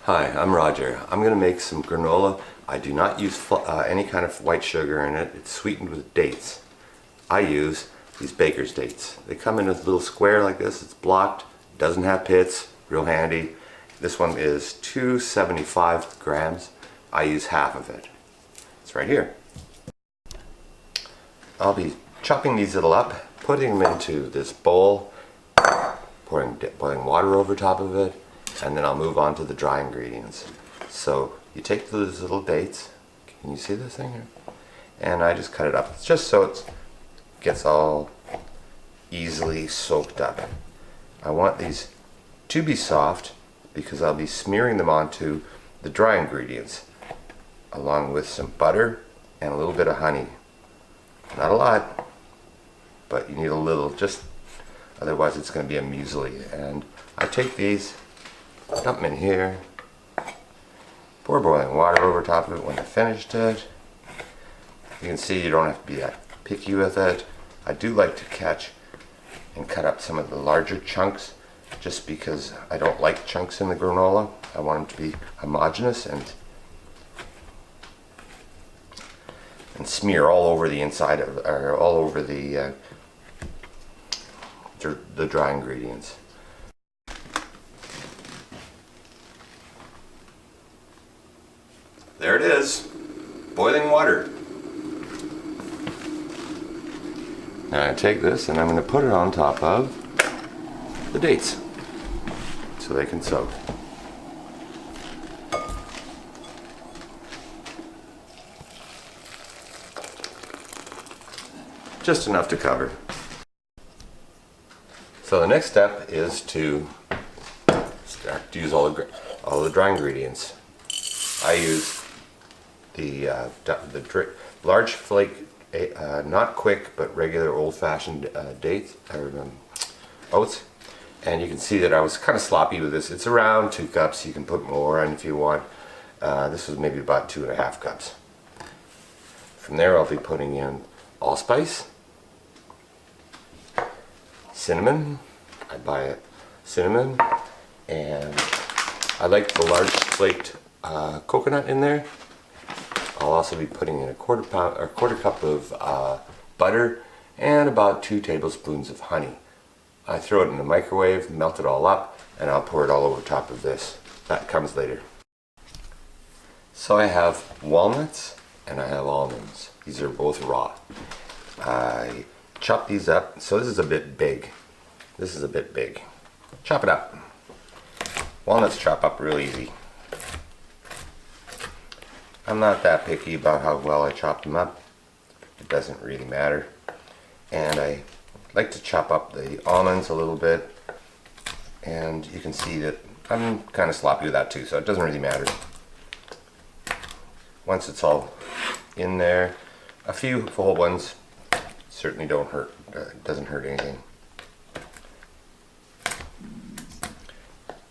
Hi, I'm Roger. I'm going to make some granola. I do not use any kind of white sugar in it. It's sweetened with dates. I use these baker's dates. They come in a little square like this. It's blocked, doesn't have pits, real handy. This one is 275 grams. I use half of it. It's right here. I'll be chopping these little up, putting them into this bowl, pouring boiling water over top of it, and then I'll move on to the dry ingredients. So you take those little dates, can you see this thing here? And I just cut it up. It's just so it gets all easily soaked up. I want these to be soft because I'll be smearing them onto the dry ingredients along with some butter and a little bit of honey. Not a lot, but you need a little, just otherwise it's going to be a muesli. And I take these, dump them in here, pour boiling water over top of it when I finished it. You can see you don't have to be that picky with it. I do like to catch and cut up some of the larger chunks just because I don't like chunks in the granola. I want them to be homogeneous and smear all over the inside of, or all over the dry ingredients. There it is, boiling water. Now I take this and I'm going to put it on top of the dates so they can soak. Just enough to cover. So the next step is to start to use all the dry ingredients. I use the large flake, not quick but regular old-fashioned dates or oats, and you can see that I was kind of sloppy with this. It's around 2 cups. You can put more in if you want. This was maybe about 2.5 cups. From there, I'll be putting in allspice, cinnamon. I buy it cinnamon, and I like the large flaked coconut in there. I'll also be putting in a quarter cup of butter and about 2 tablespoons of honey. I throw it in the microwave, melt it all up, and I'll pour it all over top of this. That comes later. So I have walnuts and I have almonds. These are both raw. I chop these up. So this is a bit big. This is a bit big. Chop it up. Walnuts chop up real easy. I'm not that picky about how well I chop them up. It doesn't really matter. And I like to chop up the almonds a little bit. And you can see that I'm kind of sloppy with that too, so it doesn't really matter. Once it's all in there, a few whole ones certainly don't hurt. Doesn't hurt anything.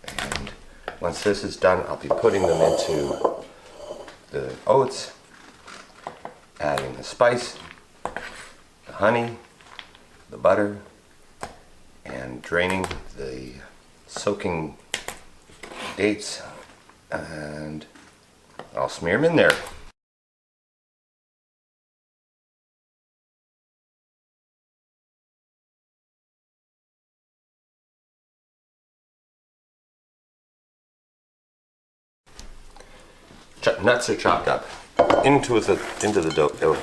And once this is done, I'll be putting them into the oats, adding the spice, the honey, the butter, and draining the soaking dates, and I'll smear them in there. Nuts are chopped up into the dough.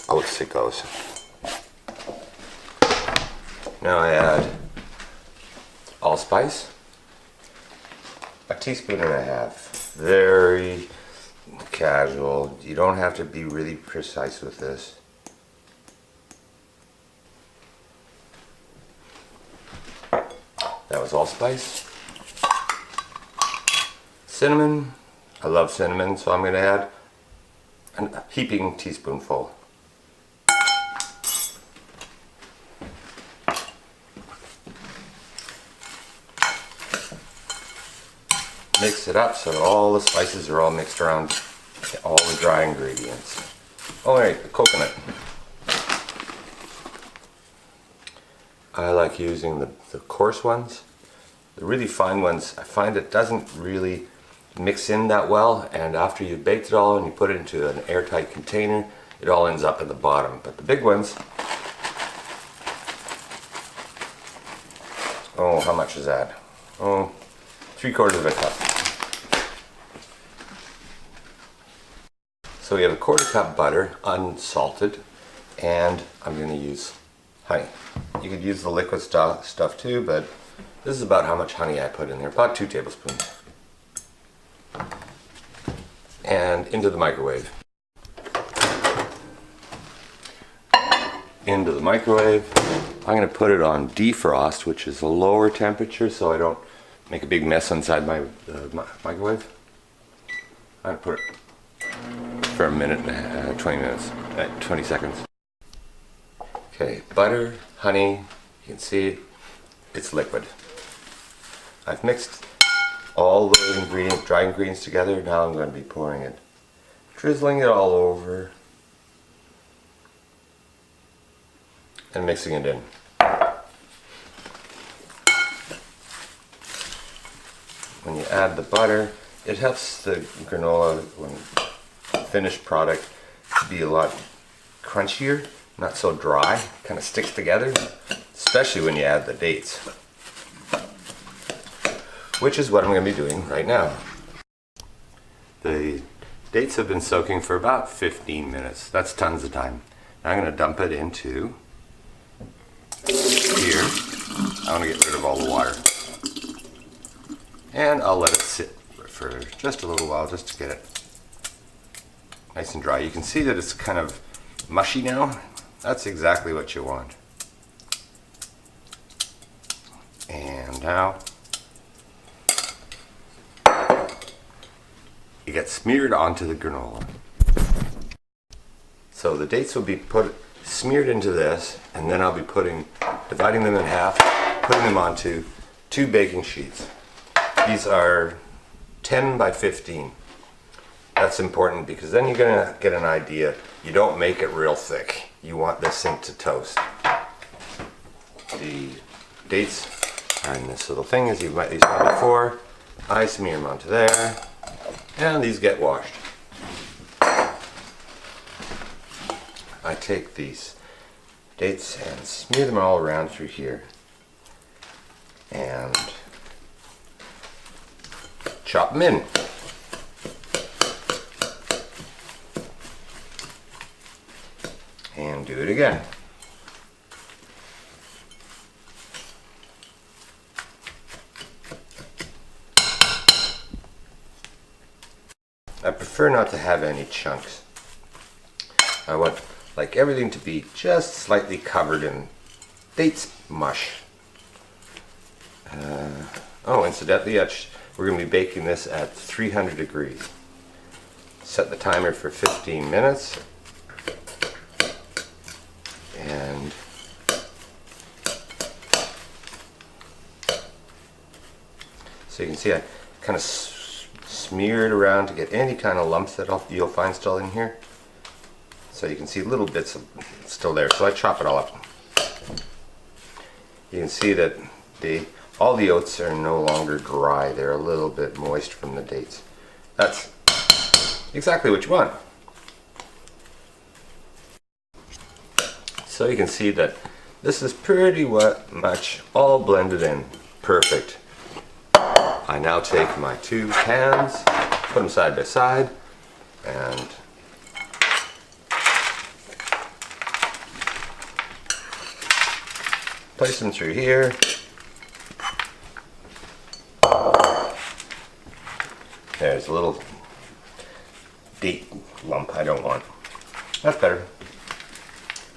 Oats it goes. Now I add allspice, 1.5 teaspoons. Very casual. You don't have to be really precise with this. That was allspice. Cinnamon. I love cinnamon, so I'm going to add a heaping teaspoonful. Mix it up so all the spices are all mixed around all the dry ingredients. Oh, right, the coconut. I like using the coarse ones. The really fine ones, I find it doesn't really mix in that well, and after you've baked it all and you put it into an airtight container, it all ends up at the bottom. But the big ones, oh, how much is that? Oh, 3/4 of a cup. So we have a 1/4 cup butter, unsalted, and I'm going to use honey. You could use the liquid stuff too, but this is about how much honey I put in there, about 2 tablespoons. And into the microwave. Into the microwave. I'm going to put it on defrost, which is a lower temperature, so I don't make a big mess inside my microwave. I'm going to put it for a minute and 20 seconds. Okay, butter, honey, you can see it's liquid. I've mixed all the dry ingredients together. Now I'm going to be pouring it, drizzling it all over, and mixing it in. When you add the butter, it helps the granola, when finished product, to be a lot crunchier, not so dry, kind of sticks together, especially when you add the dates, which is what I'm going to be doing right now. The dates have been soaking for about 15 minutes. That's tons of time. Now I'm going to dump it into here. I want to get rid of all the water. And I'll let it sit for just a little while, just to get it nice and dry. You can see that it's kind of mushy now. That's exactly what you want. And now it gets smeared onto the granola. So the dates will be smeared into this, and then I'll be dividing them in half, putting them onto 2 baking sheets. These are 10 by 15. That's important because then you're going to get an idea. You don't make it real thick. You want this thing to toast. The dates are in this little thing, as you've met these before. I smear them onto there, and these get washed. I take these dates and smear them all around through here, and chop them in. And do it again. I prefer not to have any chunks. I want everything to be just slightly covered in dates mush. Incidentally, we're going to be baking this at 300 degrees. Set the timer for 15 minutes. And so you can see I kind of smear it around to get any kind of lumps that you'll find still in here. So you can see little bits of still there. So I chop it all up. You can see that all the oats are no longer dry. They're a little bit moist from the dates. That's exactly what you want. So you can see that this is pretty much all blended in. Perfect. I now take my 2 pans, put them side by side, and place them through here. There's a little date lump I don't want. That's better.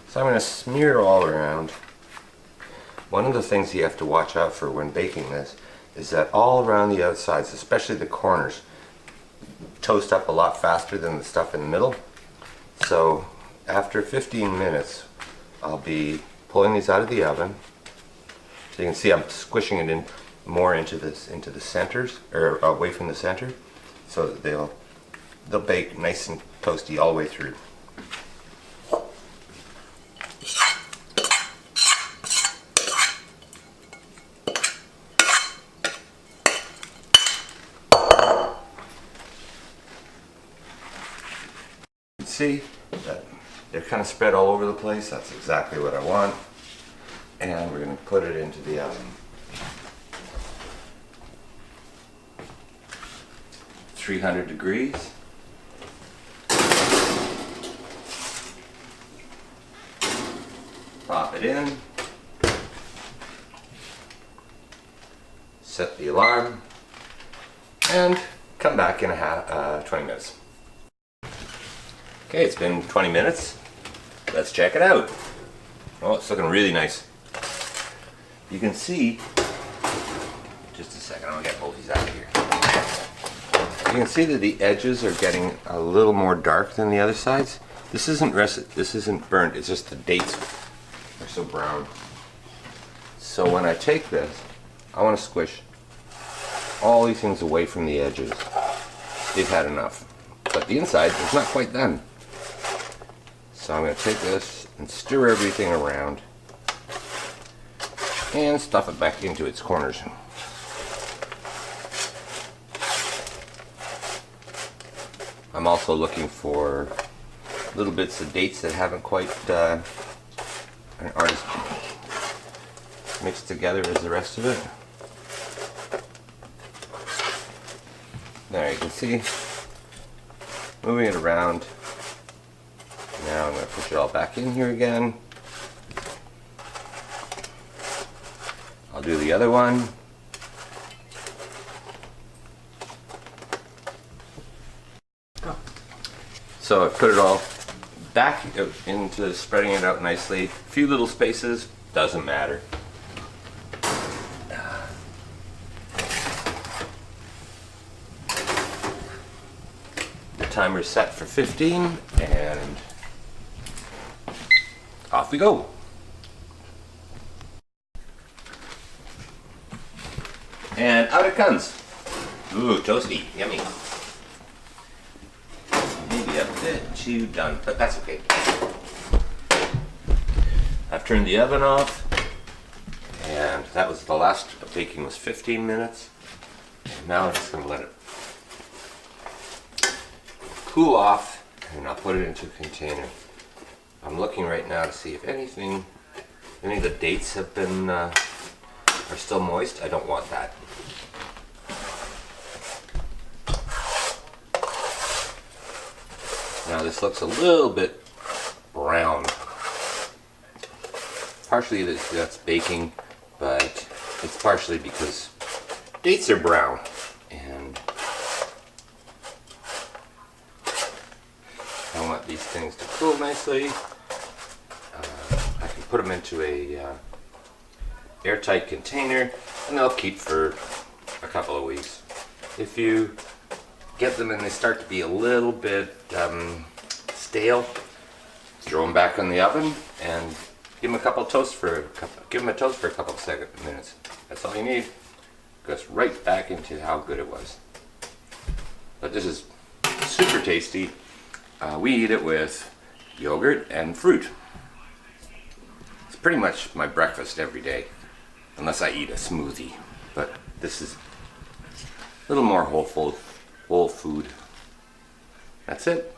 So I'm going to smear it all around. One of the things you have to watch out for when baking this is that all around the outsides, especially the corners, toast up a lot faster than the stuff in the middle. So after 15 minutes, I'll be pulling these out of the oven. So you can see I'm squishing it in more into the centers, or away from the center, so that they'll bake nice and toasty all the way through. of spread all over the place. That's exactly what I want. And we're going to put it into the oven. 300 degrees. Pop it in. Set the alarm. And come back in 20 minutes. Okay, it's been 20 minutes. Let's check it out. Oh, it's looking really nice. You can see, just a second, I'm gonna get both these out of here. You can see that the edges are getting a little more dark than the other sides. This isn't burnt, it's just the dates are so brown. So when I take this, I want to squish all these things away from the edges. They've had enough. But the inside is not quite done. So I'm going to take this and stir everything around and stuff it back into its corners. I'm also looking for little bits of dates that haven't quite aren't as mixed together as the rest of it. There you can see, moving it around. Now I'm going to push it all back in here again. I'll do the other one. So I put it all back into spreading it out nicely. A few little spaces, doesn't matter. The timer's set for 15 and off we go. And out it comes. Ooh, toasty, yummy. Maybe a bit too done, but that's okay. I've turned the oven off, and that was the last baking was 15 minutes. And now I'm just going to let it cool off, and I'll put it into a container. I'm looking right now to see if any of the dates have been are still moist. I don't want that. Now this looks a little bit brown. Partially that's baking, but it's partially because dates are brown. And I want these things to cool nicely. I can put them into a airtight container and they'll keep for a couple of weeks. If you get them and they start to be a little bit stale, throw them back in the oven and give them a toast for a couple of minutes. That's all you need. Goes right back into how good it was. But this is super tasty. We eat it with yogurt and fruit. It's pretty much my breakfast every day, unless I eat a smoothie. But this is a little more whole food. That's it.